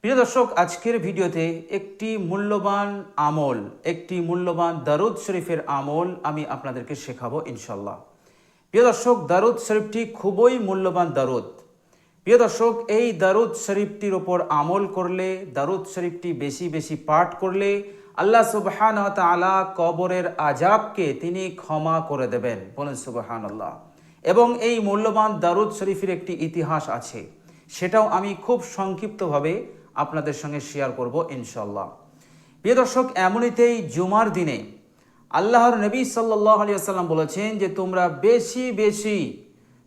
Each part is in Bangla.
প্রিয় দর্শক, আজকের ভিডিওতে একটি মূল্যবান আমল, একটি মূল্যবান দারুদ শরীফের আমল আমি আপনাদেরকে শেখাবো ইনশাল্লাহ। প্রিয় দর্শক, দারুদ শরীফটি খুবই মূল্যবান দারুদ। প্রিয় দর্শক, এই দারুদ শরীফটির ওপর আমল করলে, দারুদ শরীফটি বেশি বেশি পাঠ করলে আল্লাহ সুবহানাহু ওয়া তাআলা কবরের আযাবকে তিনি ক্ষমা করে দেবেন। বলেন সুবহানাল্লাহ। এবং এই মূল্যবান দারুদ শরীফের একটি ইতিহাস আছে, সেটাও আমি খুব সংক্ষিপ্তভাবে আপনাদের সঙ্গে শেয়ার করব ইনশাল্লাহ। প্রিয় দর্শক, এমনিতেই জুমার দিনে আল্লাহর নবী সাল্লাল্লাহু আলাইহি ওয়াসাল্লাম বলেছেন যে তোমরা বেশি বেশি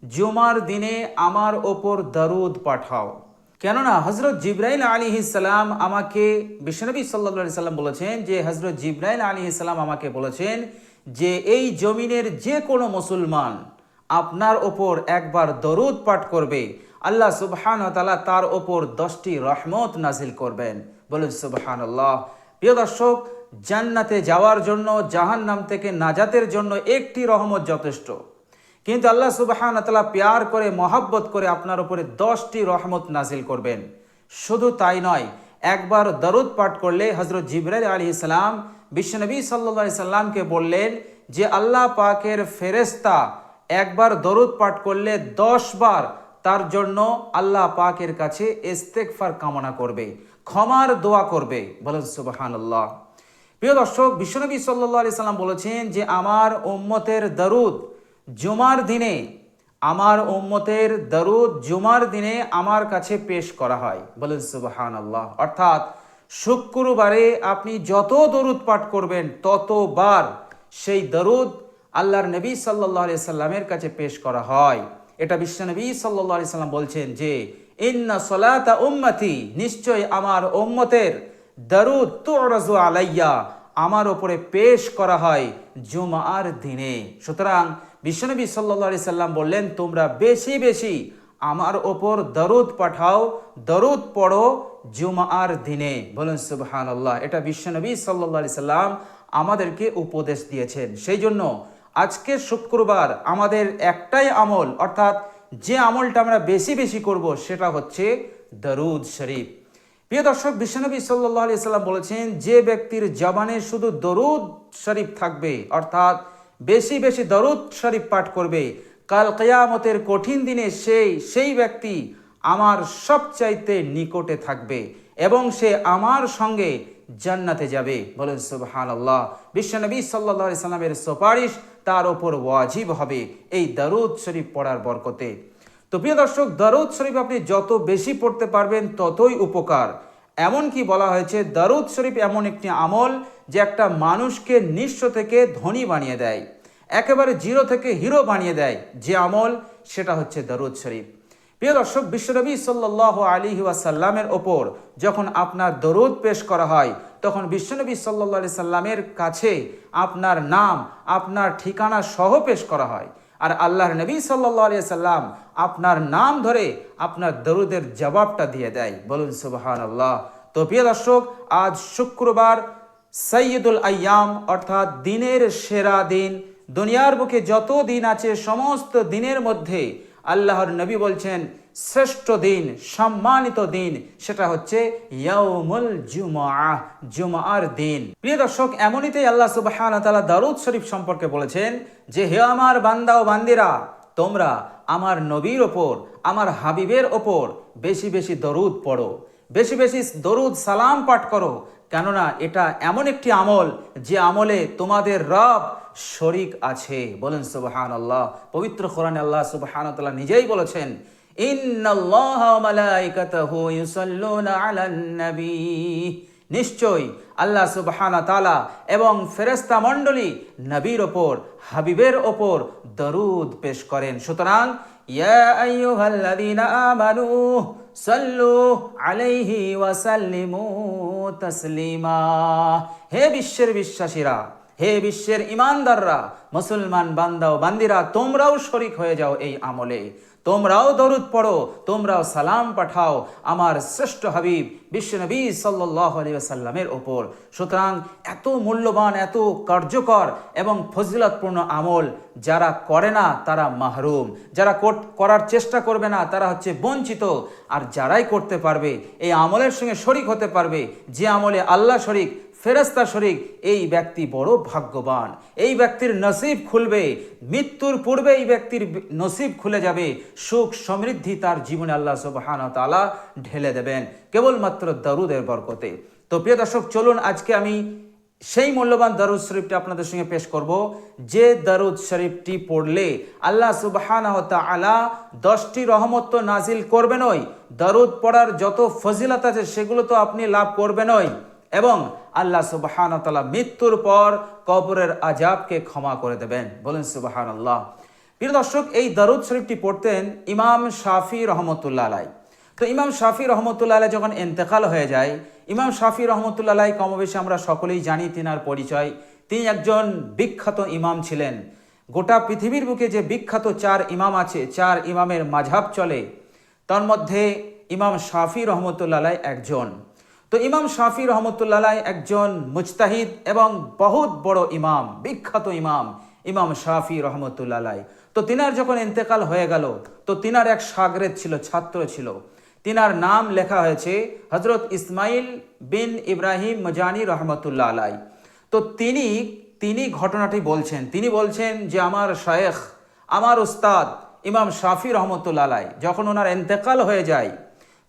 জুমার দিনে আমার ওপর দারুদ পাঠাও। কেননা হযরত জিবরাইল আলাইহিস সালাম আমাকে, বিশ্বনবী সাল্লাল্লাহু আলাইহি সাল্লাম বলেছেন যে হযরত জিবরাইল আলাইহিস সালাম আমাকে বলেছেন যে এই জমিনের যে কোনো মুসলমান আপনার ওপর একবার দরুদ পাঠ করবে, আল্লাহ সুবহানাহু ওয়া তাআলা তার ওপর 10টি রহমত নাজিল করবেন। বলুন সুবহানাল্লাহ। প্রিয় দর্শক, জান্নাতে যাওয়ার জন্য, জাহান্নাম থেকে নাজাতের জন্য একটি রহমত যথেষ্ট, কিন্তু আল্লাহ সুবহানাহু ওয়া তাআলা প্যার করে, মহব্বত করে আপনার উপরে 10টি রহমত নাজিল করবেন। শুধু তাই নয়, একবার দরুদ পাঠ করলে হযরত জিবরাইল আলাইহিস সালাম বিশ্বনবী সাল্লাল্লাহু আলাইহি সাল্লামকে বললেন যে আল্লাহ পাকের ফেরেশতা একবার দরুদ পাঠ করলে 10 বার তার জন্য আল্লাহ পাকের কাছে ইস্তেগফার কামনা করবে, ক্ষমার দোয়া করবে। বলেন সুবহানাল্লাহ। প্রিয় দর্শক, বিশ্বনবী সাল্লাল্লাহু আলাইহি সাল্লাম বলেছেন যে আমার উম্মতের দরুদ জুমার দিনে, আমার উম্মতের দরুদ জুমার দিনে আমার কাছে পেশ করা হয়। বলেন সুবহানাল্লাহ। অর্থাৎ শুক্রবারে আপনি যত দরুদ পাঠ করবেন ততবার সেই দরুদ আল্লাহর নবী সাল্লাল্লাহু আলাইহি সাল্লামের কাছে পেশ করা হয়। এটা বিশ্বনবী সাল্লাল্লাহু আলাইহি সাল্লাম বলছেন যে ইন্না সলাতা উম্মতি, নিশ্চয় আমার উম্মতের দরুদ তুরাজু আলাইয়া, আমার উপরে পেশ করা হয় জুমার দিনে। সুতরাং বিশ্বনবী সাল্লাল্লাহু আলাইহি সাল্লাম বললেন তোমরা বেশি বেশি আমার ওপর দরুদ পাঠাও, দরুদ পড়ো জুমার দিনে। বলেন সুবহানাল্লাহ। এটা বিশ্বনবী সাল্লাল্লাহু আলাইহি সাল্লাম আমাদেরকে উপদেশ দিয়েছেন। সেই জন্য আজকে শুক্রবার আমাদের একটাই আমল, অর্থাৎ যে আমলটা আমরা বেশি বেশি করব সেটা হচ্ছে দরুদ শরীফ। প্রিয় দর্শক, বিশ্বনবী সাল্লাল্লাহু আলাইহি সাল্লাম বলেছেন যে ব্যক্তির জবানে শুধু দরুদ শরীফ থাকবে, অর্থাৎ বেশি বেশি দরুদ শরীফ পাঠ করবে, কাল কিয়ামতের কঠিন দিনে সেই ব্যক্তি আমার সবচাইতে নিকটে থাকবে এবং সে আমার সঙ্গে জান্নাতে যাবে। বলেন সুবহানাল্লাহ। বিশ্বনবী সাল্লাল্লাহু আলাইহি সাল্লামের সুপারিশ তার ওপর ওয়াজিব হবে এই দরুদ শরীফ পড়ার বরকতে। তো প্রিয় দর্শক, দরুদ শরীফ আপনি যত বেশি পড়তে পারবেন ততই উপকার। এমনকি বলা হয়েছে দরুদ শরীফ এমন একটি আমল যে একটা মানুষকে নিঃস্ব থেকে ধনী বানিয়ে দেয়, একেবারে জিরো থেকে হিরো বানিয়ে দেয়। যে আমল, সেটা হচ্ছে দরুদ শরীফ। প্রিয় দর্শক, বিশ্বনবী সাল্লাল্লাহু আলাইহি ওয়াসাল্লামের ওপর যখন আপনার দরুদ পেশ করা হয়, তখন বিশ্বনবী সাল্লাল্লাহু আলাইহি সাল্লামের কাছে আপনার নাম, আপনার ঠিকানা সহ পেশ করা হয়। আর আল্লাহর নবী সাল্লাল্লাহু আলাইহি সাল্লাম আপনার নাম ধরে আপনার দরুদের জবাবটা দিয়ে দেয়। বলুন সুবহানাল্লাহ। তো প্রিয় দর্শক, আজ শুক্রবার সাইয়্যিদুল আইয়াম, অর্থাৎ দিনের সেরা দিন। দুনিয়ার বুকে যত দিন আছে সমস্ত দিনের মধ্যে আল্লাহর নবী বলছেন শ্রেষ্ঠ দিন, সম্মানিত দিন, সেটা হচ্ছে ইয়াউমুল জুমআহ, জুমআর দিন। প্রিয় দর্শক, এমনিতেই আল্লাহ সুবহানাহু ওয়া তাআলা দারুদ শরীফ সম্পর্কে বলেছেন যে হে আমার বান্দা ও বান্দিরা, তোমরা আমার নবীর ওপর, আমার হাবিবের ওপর বেশি বেশি দরুদ পড়ো, বেশি বেশি দরুদ সালাম পাঠ করো। কেননা এটা এমন একটি আমল যে আমলে তোমাদের রব শরীক আছে। বলেন সুবহানাল্লাহ। পবিত্র কোরআনে আল্লাহ সুবহানাহু ওয়া তাআলা নিজেই বলেছেন ইন্নাল্লাহা ওয়া মালাইকাতাহু ইউসাল্লুনা আলান নবী, নিশ্চয়ই আল্লাহ সুবহানাহু ওয়া তাআলা এবং ফেরেশতা মণ্ডলী নবীর ওপর, হাবিবের ওপর দরুদ পেশ করেন। সুতরাং ইয়া আইয়ুহাল্লাযীনা আমানু সাল্লু আলাইহি ওয়া সাল্লিমু তাসলিমা, হে বিশ্বের বিশ্বাসীরা, হে বিশ্বের ইমানদাররা, মুসলমান বান্দা ও বান্দিরা, তোমরাও শরীক হয়ে যাও এই আমলে, তোমরাও দরুদ পড়ো, তোমরাও সালাম পাঠাও আমার শ্রেষ্ঠ হাবিব বিশ্বনবী সাল্লাল্লাহু আলাইহি ওয়াসাল্লামের ওপর। সুতরাং এত মূল্যবান, এত কার্যকর এবং ফজিলতপূর্ণ আমল যারা করে না তারা মাহরুম, যারা করার চেষ্টা করবে না তারা হচ্ছে বঞ্চিত, আর যারাই করতে পারবে, এই আমলের সঙ্গে শরিক হতে পারবে, যে আমলে আল্লাহ শরিক, ফেরেশতা শরিক, এই ব্যক্তি বড় ভাগ্যবান। এই ব্যক্তির নসিব খুলবে, মৃত্যুর পূর্বে এই ব্যক্তির নসিব খুলে যাবে, সুখ সমৃদ্ধি তার জীবনে আল্লাহ সুবহানাহু ওয়া তাআলা ঢেলে দেবেন কেবলমাত্র দরুদের বরকতে। তো প্রিয় দর্শক, চলুন আজকে আমি সেই মূল্যবান দরুদ শরীফটি আপনাদের সঙ্গে পেশ করব, যে দরুদ শরীফটি পড়লে আল্লাহ সুবহানাহু ওয়া তাআলা 10টি রহমত তো নাজিল করবেনই, দরুদ পড়ার যত ফজিলত আছে সেগুলো তো আপনি লাভ করবেনই, এবং আল্লাহ সুবহানাহু ওয়া তাআলা মৃত্যুর পর কবরের আযাবকে ক্ষমা করে দেবেন। বলেন সুবহানাল্লাহ। প্রিয় দর্শক, এই দরুদ শরীফটি পড়তেন ইমাম শাফি রহমতুল্লাহ আলাইহি। তো ইমাম শাফি রহমতুল্লাহ আলাইহি যখন ইন্তেকাল হয়ে যায়, ইমাম শাফি রহমতুল্লাহ আলাইহি কমবেশি আমরা সকলেই জানি তিনার পরিচয়। তিনি একজন বিখ্যাত ইমাম ছিলেন। গোটা পৃথিবীর বুকে যে বিখ্যাত 4 ইমাম আছে, 4 ইমামের মাযহাব চলে, তার মধ্যে ইমাম শাফি রহমতুল্লাহ আলাইহি একজন। তো ইমাম শাফি রহমতুল্লাহ আলাইহি একজন মুজতাহিদ এবং বহুত বড় ইমাম, বিখ্যাত ইমাম ইমাম শাফি রহমতুল্লাহ আলাইহি। তো তিনার যখন ইন্তেকাল হয়ে গেল, তো তিনার এক শাগরেদ ছিল, ছাত্র ছিল, তিনার নাম লেখা হয়েছে হযরত ইসমাইল বিন ইব্রাহিম মজানি রহমতুল্লাহ আলাইহি। তো তিনি ঘটনাটি বলছেন, তিনি বলছেন যে আমার শায়েখ, আমার উস্তাদ ইমাম শাফি রহমতুল্লাহ আলাইহি যখন ওনার ইন্তেকাল হয়ে যায়,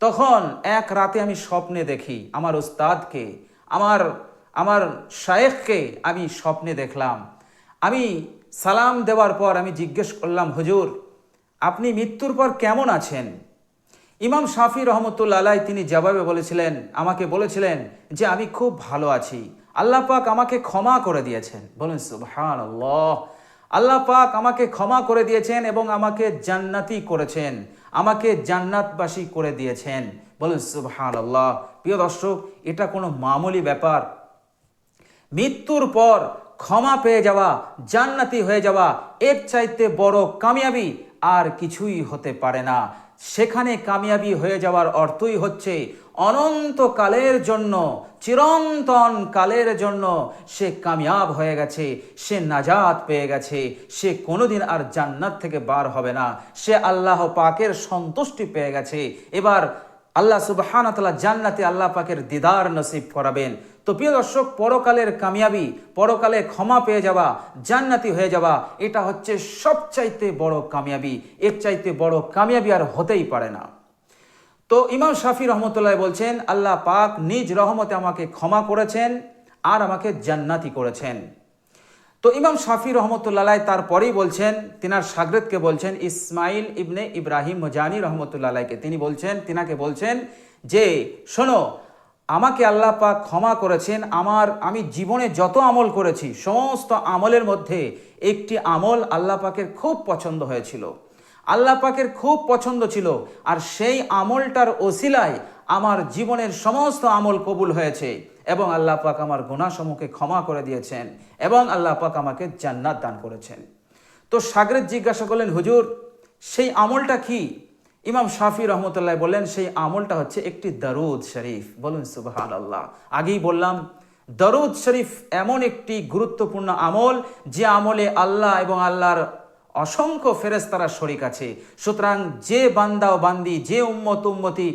তখন এক রাতে আমি স্বপ্নে দেখি আমার উস্তাদকে, আমার শায়েখকে আমি স্বপ্নে দেখলাম। আমি সালাম দেওয়ার পর আমি জিজ্ঞেস করলাম, হুজুর আপনি মৃত্যুর পর কেমন আছেন? ইমাম শাফি রহমতুল্লাহ আলাইহি তিনি জবাবে বলেছিলেন, আমাকে বলেছিলেন যে আমি খুব ভালো আছি, আল্লাহ পাক আমাকে ক্ষমা করে দিয়েছেন। বলেন সুবহানাল্লাহ। আল্লাহ পাক আমাকে ক্ষমা করে দিয়েছেন এবং আমাকে জান্নাতি করেছেন, আমাকে জান্নাতবাসী করে দিয়েছেন। বলেন সুবহানাল্লাহ। প্রিয় দর্শক, এটা কোনো মামুলি ব্যাপার? মৃত্যুর পর ক্ষমা পেয়ে যাওয়া, জান্নাতি হয়ে যাওয়া, এর চাইতে বড় কামিয়াবি আর কিছুই হতে পারে না। সেখানে কামিয়াবি হয়ে যাওয়ার অর্থই হচ্ছে অনন্তকালের জন্য, চিরন্তন কালের জন্য সে কামিয়াব হয়ে গেছে, সে নাজাত পেয়ে গেছে, সে কোনোদিন আর জান্নাত থেকে বার হবে না, সে আল্লাহ পাকের সন্তুষ্টি পেয়ে গেছে। এবার আল্লাহ সুবহানাহু ওয়া তাআলা জান্নাতে আল্লাহ পাকের দিদার নসিব করাবেন। তো প্রিয় দর্শক, পরকালের কামিয়াবি, পরকালে ক্ষমা পেয়ে যাওয়া, জান্নাতি হয়ে যাওয়া, এটা হচ্ছে সবচাইতে বড় কামিয়াবি। এর চাইতে বড় কামিয়াবি আর হতেই পারে না। তো ইমাম শাফি রহমতুল্লাহ বলছেন, আল্লাহ পাক নিজ রহমতে আমাকে ক্ষমা করেছেন আর আমাকে জান্নাতি করেছেন। তো ইমাম শাফি রহমতুল্লাহ আলাইহি তারপরেই বলছেন, তিনার শাগরেদকে বলছেন, ইসমাইল ইবনে ইব্রাহিম মজানি রহমতুল্লাহ আলাইহিকে তিনাকে বলছেন যে শোনো, আমাকে আল্লাহ পাক ক্ষমা করেছেন, আমি জীবনে যত আমল করেছি সমস্ত আমলের মধ্যে একটি আমল আল্লাহ পাকের খুব পছন্দ হয়েছিল, আল্লাহ পাকের খুব পছন্দ ছিল, আর সেই আমলটার ওসিলায় আমার জীবনের সমস্ত আমল কবুল হয়েছে এবং আল্লাহ পাক আমার গুনাহসমূহকে ক্ষমা করে দিয়েছেন এবং আল্লাহ পাক আমাকে জান্নাত দান করেছেন। তো শাগরেদ জিজ্ঞাসা করলেন, হুজুর সেই আমলটা কি? ইমাম শাফি রহমতুল্লাহ বললেন, সেই আমলটা হচ্ছে একটি দরুদ শরীফ। বলুন সুবহানাল্লাহ। আগেই বললাম, দরুদ শরীফ এমন একটি গুরুত্বপূর্ণ আমল যে আমলে আল্লাহ এবং আল্লাহর অসংখ্য ফেরেশতারা শরীক আছে। সুতরাং যে বান্দা ও বান্দি, যে উম্মতি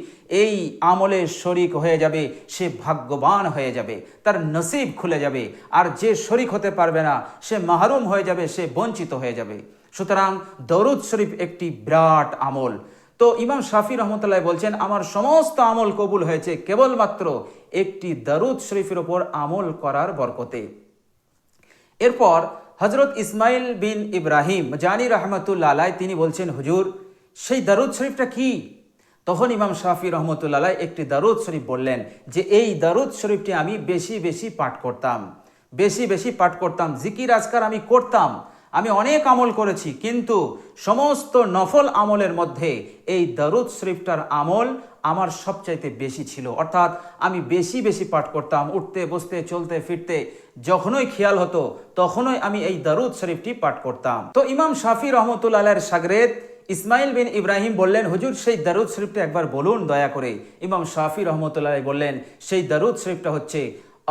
এই আমলে শরীক হয়ে যাবে সে ভাগ্যবান হয়ে যাবে, তার নসিব খুলে যাবে। আর যে শরীক হতে পারবে না সে মাহরুম হয়ে যাবে, সে বঞ্চিত হয়ে যাবে। সুতরাং দরুদ শরীফ একটি বিরাট আমল। তো ইমাম শাফি রহমতুল্লাহ বলছেন, আমার সমস্ত আমল কবুল হয়েছে কেবলমাত্র একটি দরুদ শরীফের ওপর আমল করার বরকতে। এরপর হযরত ইসমাইল বিন ইব্রাহিম জানি রহমতুল্লাহ আলাইহি তিনি বলছেন, হুজুর সেই দরুদ শরীফটা কি? তখন ইমাম শাফি রহমতুল্লাহ আলাইহি একটি দরুদ শরীফ বললেন যে এই দরুদ শরীফটি আমি বেশি বেশি পাঠ করতাম, জিকির আজকার আমি করতাম, আমি অনেক আমল করেছি, কিন্তু সমস্ত নফল আমলের মধ্যে এই দরুদ শরীফটার আমল আমার সবচাইতে বেশি ছিল। অর্থাৎ আমি বেশি বেশি পাঠ করতাম, উঠতে বসতে চলতে ফিরতে যখনই খেয়াল হতো তখনই আমি এই দরুদ শরীফটি পাঠ করতাম। তো ইমাম শাফি রহমতুল্লাহ আলাইহির শাগরেদ ইসমাইল বিন ইব্রাহিম বললেন, হুজুর সেই দারুদ শরীফটা একবার বলুন দয়া করে। ইমাম শাফি রহমতুল্লাহ বললেন, সেই দারুদ শরীফটা হচ্ছে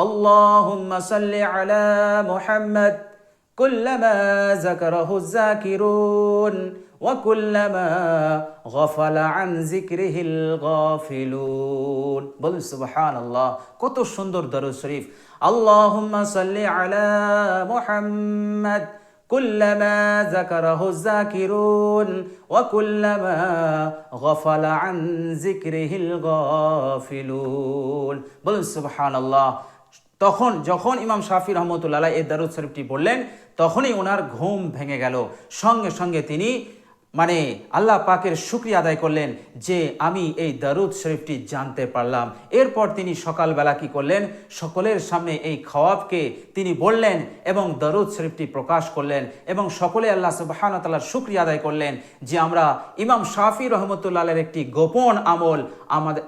আল্লাহুম্মা সাল্লি আলা মুহাম্মদ কুল্লামা যাকারাহু যাকিরুন ওয়া কুল্লামা গাফালা আন যিকরিহিল গাফিলুন। বলুন সুবহানাল্লাহ, কত সুন্দর দারুদ শরীফ। আল্লাহুম্মা সাল্লি আলা মুহাম্মদ কুল্লামা যাকারাহু যাকিরুন ওয়া কুল্লামা গাফালা আন যিকরিহিল গাফিলুন। বলুন সুবহানাল্লাহ। যখন ইমাম শাফি রহমতুল্লাহ এই দারুদ শরীফটি বললেন, তখনই ওনার ঘুম ভেঙে গেল। সঙ্গে সঙ্গে তিনি আল্লাহ পাকের শুকরিয়া আদায় করলেন যে আমি এই দারুদ শরীফটি জানতে পারলাম। এরপর তিনি সকালবেলা কি করলেন, সকলের সামনে এই খওয়াবকে তিনি বললেন এবং দারুদ শরীফটি প্রকাশ করলেন এবং সকলে আল্লাহ সুবহানাহু ওয়া তাআলার শুকরিয়া আদায় করলেন যে আমরা ইমাম শাফি রহমতুল্লাহের একটি গোপন আমল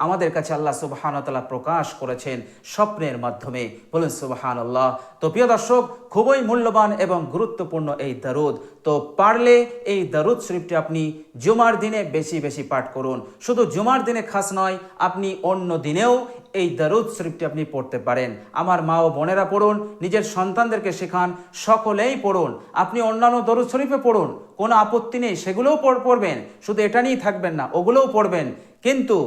আমাদের কাছে আল্লাহ সুবহানাহু ওয়া তাআলা প্রকাশ করেছেন স্বপ্নের মাধ্যমে। বলুন সুবহানাল্লাহ। তো প্রিয় দর্শক, খুবই মূল্যবান এবং গুরুত্বপূর্ণ এই দারুদ। তো পারলে এই দারুদ শরীফটি আপনি জুমার দিনে বেশি বেশি পাঠ করুন। শুধু জুমার দিনে খাস নয়, আপনি অন্য দিনেও এই দারুদ শরীফটি আপনি পড়তে পারেন। আমার মা ও বোনেরা পড়ুন, নিজের সন্তানদেরকে শেখান, সকলেই পড়ুন। আপনি অন্যান্য দারুদ শরীফে পড়ুন, কোনো আপত্তি নেই, সেগুলোও পড়বেন। শুধু এটা নিয়েই থাকবেন না, ওগুলোও পড়বেন। কিন্তু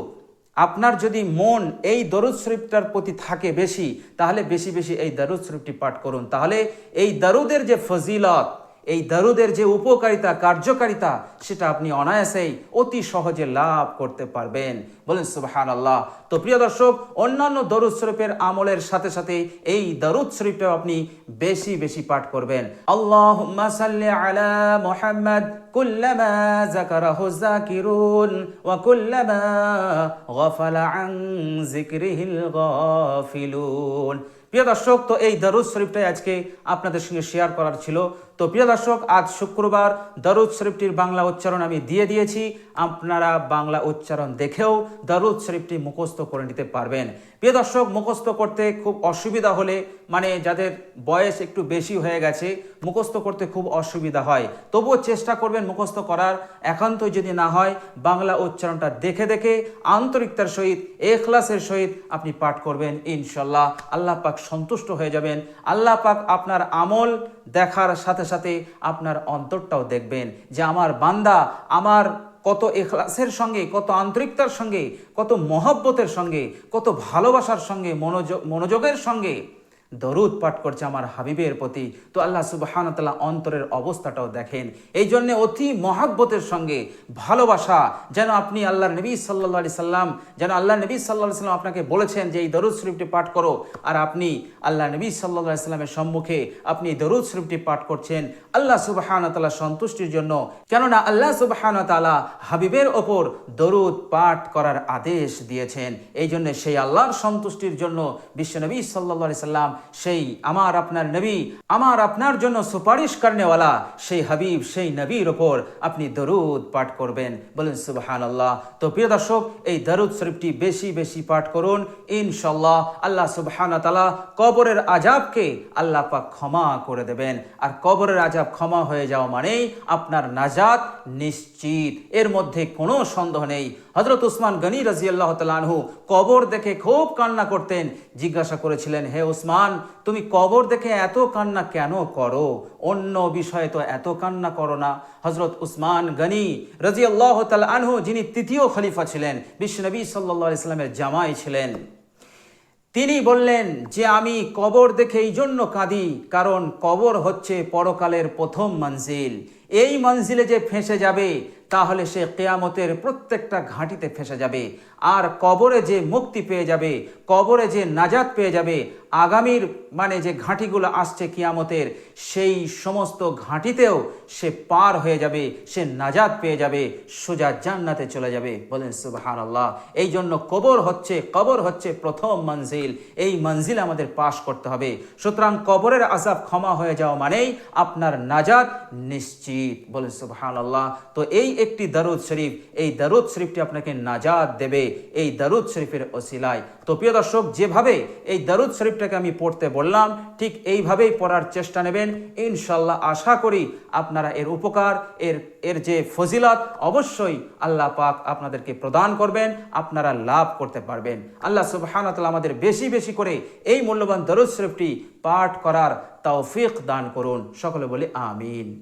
আপনার যদি মন এই দরুদ শরীফটার প্রতি থাকে বেশি, তাহলে বেশি বেশি এই দরুদ শরীফটি পাঠ করুন। তাহলে এই দরুদের যে ফজিলত, এই দরুদের যে উপকারিতা, কার্যকারিতা, সেটা আপনি অনায়াসেই অতি সহজে লাভ করতে পারবেন। বলেন সুবহানাল্লাহ। তো প্রিয় দর্শক, অন্যান্য দরুদ শরীফের আমলের সাথে সাথে এই দরুদ শরীফটাও আপনি বেশি বেশি পাঠ করবেন। আল্লাহুম্মা সাল্লি আলা মুহাম্মদ কুল্লামা যাকারাহু যাকিরুন ওয়া কুল্লামা গাফালা আন যিকরিহিল গাফিলুন। প্রিয় দর্শক, তো এই দরুদ শরীফটাই আজকে আপনাদের সঙ্গে শেয়ার করার ছিল। তো প্রিয় দর্শক, আজ শুক্রবার দরুদ শরীফটির বাংলা উচ্চারণ আমি দিয়ে দিয়েছি। আপনারা বাংলা উচ্চারণ দেখেও দরুদ শরীফটি মুখস্থ করে নিতে পারবেন। প্রিয় দর্শক, মুখস্থ করতে খুব অসুবিধা হলে, যাদের বয়স একটু বেশি হয়ে গেছে, মুখস্থ করতে খুব অসুবিধা হয়, তবুও চেষ্টা করবেন মুখস্থ করার। একান্তই যদি না হয়, বাংলা উচ্চারণটা দেখে দেখে আন্তরিকতার সহিত, ইখলাসের সহিত আপনি পাঠ করবেন। ইনশাল্লাহ আল্লাহ পাক সন্তুষ্ট হয়ে যাবেন। আল্লাহ পাক আপনার আমল দেখার সাথে সাথে আপনার অন্তরটাও দেখবেন যে আমার বান্দা আমার কত ইখলাসের সঙ্গে, কত আন্তরিকতার সঙ্গে, কত মহব্বতের সঙ্গে, কত ভালোবাসার সঙ্গে, মনোযোগের সঙ্গে দরুদ পাঠ করছে আমার হাবিবের প্রতি। তো আল্লাহ সুবহানাহু ওয়া তাআলা অন্তরের অবস্থাটাও দেখেন। এই জন্যে অতি মহব্বতের সঙ্গে ভালোবাসা, যেন আপনি আল্লাহর নবী সাল্লাল্লাহু আলাইহি সাল্লাম, আপনাকে বলেছেন যে এই দরুদ শরীফটি পাঠ করো, আর আপনি আল্লাহ নবী সাল্লাল্লাহু আলাইহি সাল্লামের সম্মুখে আপনি দরুদ শরীফটি পাঠ করছেন আল্লাহ সুবহানাহু ওয়া তাআলা সন্তুষ্টির জন্য। কেননা আল্লাহ সুবহানাহু ওয়া তাআলা হাবিবের ওপর দরুদ পাঠ করার আদেশ দিয়েছেন। এই জন্য সেই আল্লাহর সন্তুষ্টির জন্য বিশ্বনবী সাল্লাল্লাহু আলাইহি সাল্লাম, সেই আমার আপনার নবী, আমার আপনার জন্য সুপারিশ করনেওয়ালা সেই হাবিব, সেই নবীর ওপর আপনি দরুদ পাঠ করবেন। বলেন সুবহানাল্লাহ। তো প্রিয় দর্শক, এই দরুদ শরীফটি বেশি বেশি পাঠ করুন। ইনশাআল্লাহ আল্লাহ সুবহানাহু ওয়া তাআলা কবরের আযাবকে আল্লাহ পাক ক্ষমা করে দেবেন। আর কবরের আযাব ক্ষমা হয়ে যাওয়া মানেই আপনার নাজাত নিশ্চিত, এর মধ্যে কোনো সন্দেহ নেই। হযরত উসমান গনি রাদিয়াল্লাহু তাআলা আনহু কবর দেখে খুব কান্না করতেন। জিজ্ঞাসা করেছিলেন, হে উসমান, তুমি কবর দেখে এত কান্না কেন করো? অন্য বিষয়ে তো এত কান্না করো না। হযরত উসমান গনি রাদিয়াল্লাহু তাআলা আনহু, যিনি তৃতীয় খলিফা ছিলেন, বিশ্বনবী সাল্লাল্লাহু আলাইহি সাল্লামের জামাই ছিলেন, তিনি বললেন যে আমি কবর দেখে এই জন্য কাঁদি, কারণ কবর হচ্ছে পরকালের প্রথম মঞ্জিল। এই মঞ্জিলে যে ফেঁসে যাবে, তাহলে সে কিয়ামতের প্রত্যেকটা ঘাঁটিতে ফেঁসে যাবে। আর কবরে যে মুক্তি পেয়ে যাবে, কবরে যে নাজাত পেয়ে যাবে, আগামীর যে ঘাঁটিগুলো আসছে কিয়ামতের, সেই সমস্ত ঘাঁটিতেও সে পার হয়ে যাবে, সে নাজাত পেয়ে যাবে, সোজা জান্নাতে চলে যাবে। বলেন সুবহানাল্লাহ। এই জন্য কবর হচ্ছে প্রথম মঞ্জিল। এই মঞ্জিল আমাদের পাশ করতে হবে। সুতরাং কবরের আযাব ক্ষমা হয়ে যাওয়া মানেই আপনার নাজাত নিশ্চিত। বলেন সুবহানাল্লাহ। তো এই একটি দরুদ শরীফ, এই দরুদ শরীফটি আপনাকে নাজাত দেবে এই দরুদ শরীফের ওসিলায়। তো প্রিয় দর্শক, যেভাবে এই দরুদ শরীফটি শরীফটাকে আমি পড়তে বললাম ঠিক এইভাবেই পড়ার চেষ্টা নেবেন। ইনশাল্লাহ আশা করি আপনারা এর উপকার, এর যে ফজিলত অবশ্যই আল্লাহ পাক আপনাদেরকে প্রদান করবেন, আপনারা লাভ করতে পারবেন। আল্লাহ সুবহানাহু ওয়া তাআলা আমাদের বেশি বেশি করে এই মূল্যবান দরুদ শরীফটি পাঠ করার তৌফিক দান করুন। সকলে বলি আমিন।